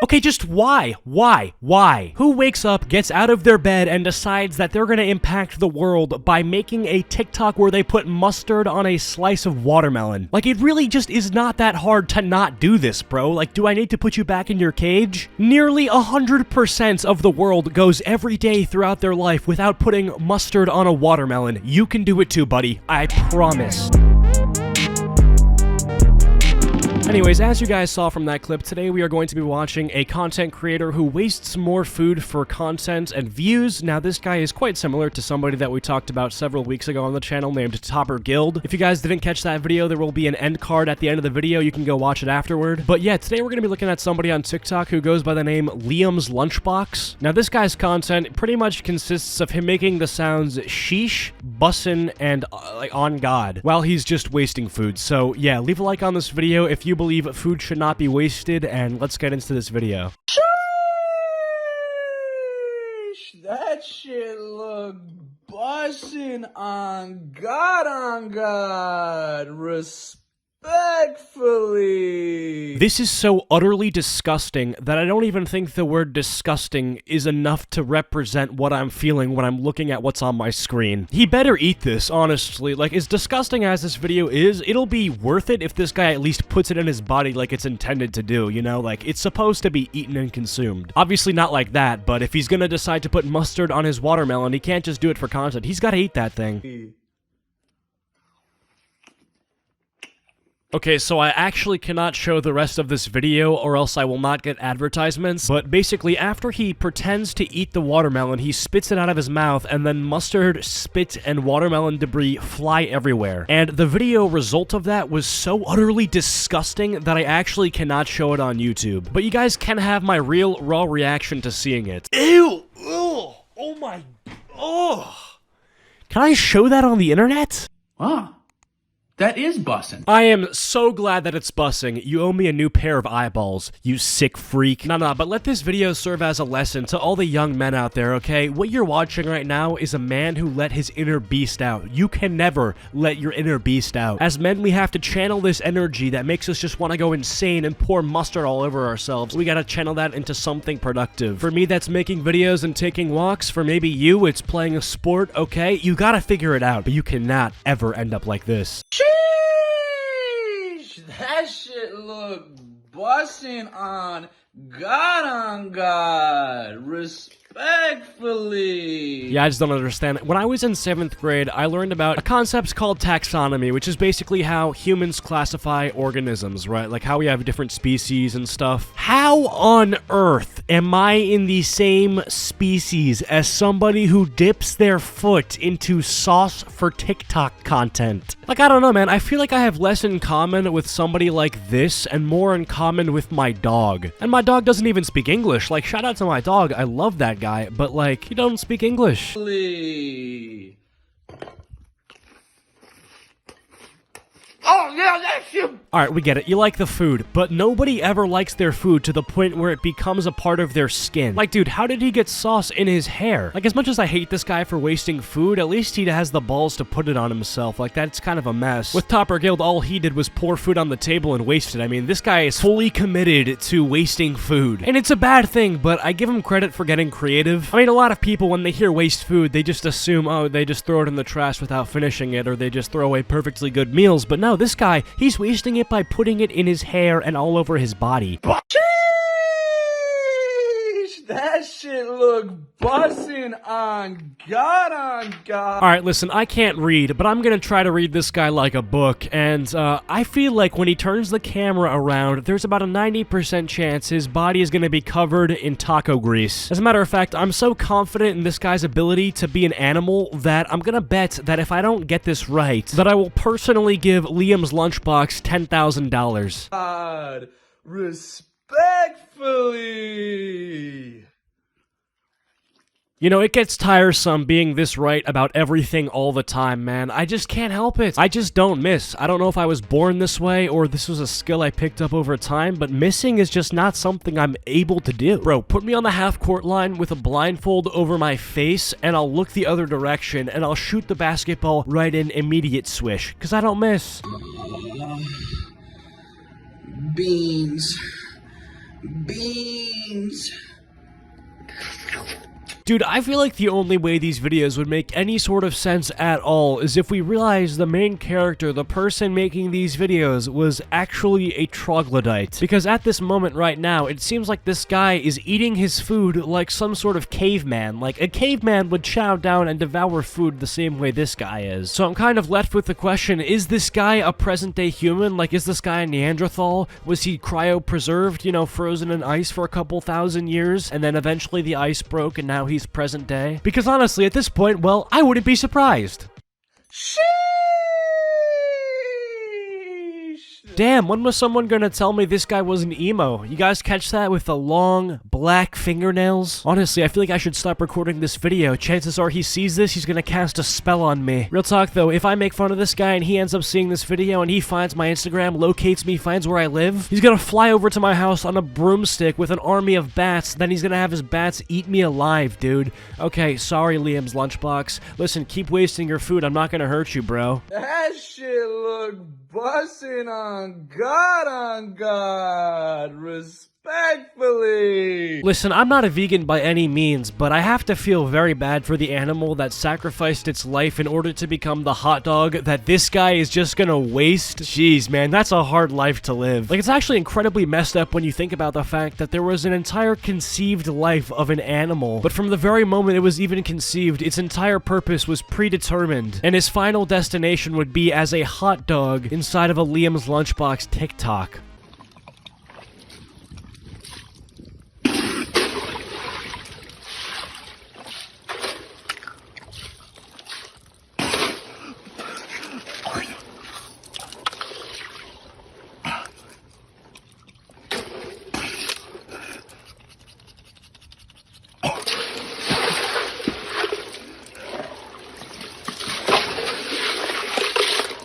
Okay, just why? Why? Why? Who wakes up, gets out of their bed, and decides that they're gonna impact the world by making a TikTok where they put mustard on a slice of watermelon? Like, it really just is not that hard to not do this, bro. Like, do I need to put you back in your cage? Nearly 100% of the world goes every day throughout their life without putting mustard on a watermelon. You can do it too, buddy. I promise. Anyways, as you guys saw from that clip, today we are going to be watching a content creator who wastes more food for content and views. Now, this guy is quite similar to somebody that we talked about several weeks ago on the channel named TopperGuild. If you guys didn't catch that video, there will be an end card at the end of the video. You can go watch it afterward. But yeah, today we're going to be looking at somebody on TikTok who goes by the name Liam's Lunchbox. Now, this guy's content pretty much consists of him making the sounds sheesh, bussin', and like on God while he's just wasting food. So yeah, leave a like on this video if you believe food should not be wasted, and let's get into this video. Sheesh, that shit look bussin' on God, respectfully. This is so utterly disgusting that I don't even think the word disgusting is enough to represent what I'm feeling when I'm looking at what's on my screen. He better eat this, honestly. Like, as disgusting as this video is, it'll be worth it if this guy at least puts it in his body like it's intended to do, you know? Like, it's supposed to be eaten and consumed. Obviously not like that, but if he's gonna decide to put mustard on his watermelon, he can't just do it for content. He's gotta eat that thing. Okay, so I actually cannot show the rest of this video or else I will not get advertisements, but basically after he pretends to eat the watermelon, he spits it out of his mouth and then mustard, spit, and watermelon debris fly everywhere. And the video result of that was so utterly disgusting that I actually cannot show it on YouTube. But you guys can have my real, raw reaction to seeing it. Ew! Ugh! Oh my... Oh! Can I show that on the internet? Huh. That is bussin'. I am so glad that it's bussing. You owe me a new pair of eyeballs, you sick freak. Nah, but let this video serve as a lesson to all the young men out there, okay? What you're watching right now is a man who let his inner beast out. You can never let your inner beast out. As men, we have to channel this energy that makes us just want to go insane and pour mustard all over ourselves. We gotta channel that into something productive. For me, that's making videos and taking walks. For maybe you, it's playing a sport, okay? You gotta figure it out, but you cannot ever end up like this. That shit look bussin' on God, respectfully. Yeah, I just don't understand. When I was in 7th grade, I learned about a concept called taxonomy, which is basically how humans classify organisms, right? Like how we have different species and stuff. How on earth am I in the same species as somebody who dips their foot into sauce for TikTok content? Like, I don't know, man. I feel like I have less in common with somebody like this and more in common with my dog. And my dog doesn't even speak English. Like, shout out to my dog. I love that guy, but like, he don't speak English. Oh, yeah, that's you. Alright, we get it. You like the food, but nobody ever likes their food to the point where it becomes a part of their skin. Like, dude, how did he get sauce in his hair? Like, as much as I hate this guy for wasting food, at least he has the balls to put it on himself. Like, that's kind of a mess. With TopperGuild, all he did was pour food on the table and waste it. I mean, this guy is fully committed to wasting food. And it's a bad thing, but I give him credit for getting creative. I mean, a lot of people, when they hear waste food, they just assume, oh, they just throw it in the trash without finishing it, or they just throw away perfectly good meals. But no, this guy, he's wasting it by putting it in his hair and all over his body. Sheesh, that shit look bussin' on God. Alright, listen, I can't read, but I'm gonna try to read this guy like a book, and I feel like when he turns the camera around, there's about a 90% chance his body is gonna be covered in taco grease. As a matter of fact, I'm so confident in this guy's ability to be an animal that I'm gonna bet that if I don't get this right, that I will personally give Liam's Lunchbox $10,000. God, respectfully. You know, it gets tiresome being this right about everything all the time, man. I just can't help it. I just don't miss. I don't know if I was born this way or this was a skill I picked up over time, but missing is just not something I'm able to do. Bro, put me on the half-court line with a blindfold over my face, and I'll look the other direction, and I'll shoot the basketball right in immediate swish, because I don't miss. Beans. Dude, I feel like the only way these videos would make any sort of sense at all is if we realized the main character, the person making these videos, was actually a troglodyte. Because at this moment right now, it seems like this guy is eating his food like some sort of caveman. Like, a caveman would chow down and devour food the same way this guy is. So I'm kind of left with the question, is this guy a present-day human? Like, is this guy a Neanderthal? Was he cryopreserved, you know, frozen in ice for a couple thousand years, and then eventually the ice broke and now he's present day? Because honestly, at this point, well, I wouldn't be surprised. Sheesh. Damn, when was someone gonna tell me this guy was an emo? You guys catch that with the long, black fingernails? Honestly, I feel like I should stop recording this video. Chances are he sees this, he's gonna cast a spell on me. Real talk though, if I make fun of this guy and he ends up seeing this video and he finds my Instagram, locates me, finds where I live, he's gonna fly over to my house on a broomstick with an army of bats, then he's gonna have his bats eat me alive, dude. Okay, sorry Liam's Lunchbox. Listen, keep wasting your food, I'm not gonna hurt you, bro. That shit look bussin' on God, respectfully. Listen, I'm not a vegan by any means, but I have to feel very bad for the animal that sacrificed its life in order to become the hot dog that this guy is just gonna waste. Jeez, man, that's a hard life to live. Like, it's actually incredibly messed up when you think about the fact that there was an entire conceived life of an animal, but from the very moment it was even conceived, its entire purpose was predetermined, and his final destination would be as a hot dog inside of a Liam's Lunchbox TikTok.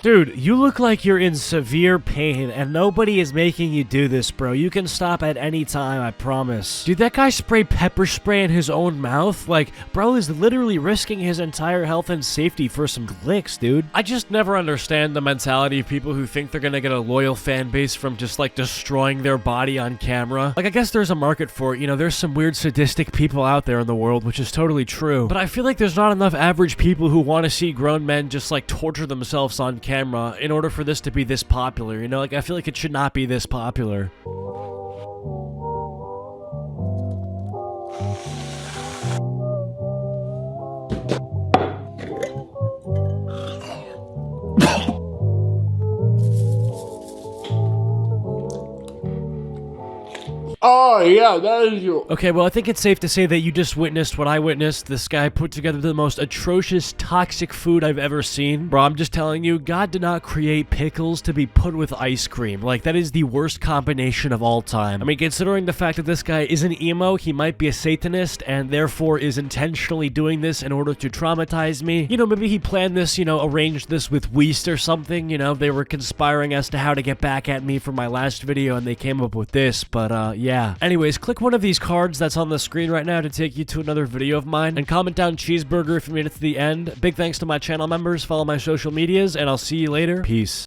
Dude, you look like you're in severe pain, and nobody is making you do this, bro. You can stop at any time, I promise. Dude, that guy sprayed pepper spray in his own mouth? Like, bro is literally risking his entire health and safety for some glicks, dude. I just never understand the mentality of people who think they're gonna get a loyal fan base from just, like, destroying their body on camera. Like, I guess there's a market for it, you know, there's some weird sadistic people out there in the world, which is totally true. But I feel like there's not enough average people who want to see grown men just, like, torture themselves on camera in order for this to be this popular, you know? Like, I feel like it should not be this popular. Oh, yeah, that is you. Okay, well, I think it's safe to say that you just witnessed what I witnessed. This guy put together the most atrocious, toxic food I've ever seen. Bro, I'm just telling you, God did not create pickles to be put with ice cream. Like, that is the worst combination of all time. I mean, considering the fact that this guy is an emo, he might be a Satanist, and therefore is intentionally doing this in order to traumatize me. You know, maybe he planned this, you know, arranged this with Weast or something, you know? They were conspiring as to how to get back at me for my last video, and they came up with this, but, yeah. Anyways, click one of these cards that's on the screen right now to take you to another video of mine, and comment down cheeseburger if you made it to the end. Big thanks to my channel members, follow my social medias, and I'll see you later. Peace.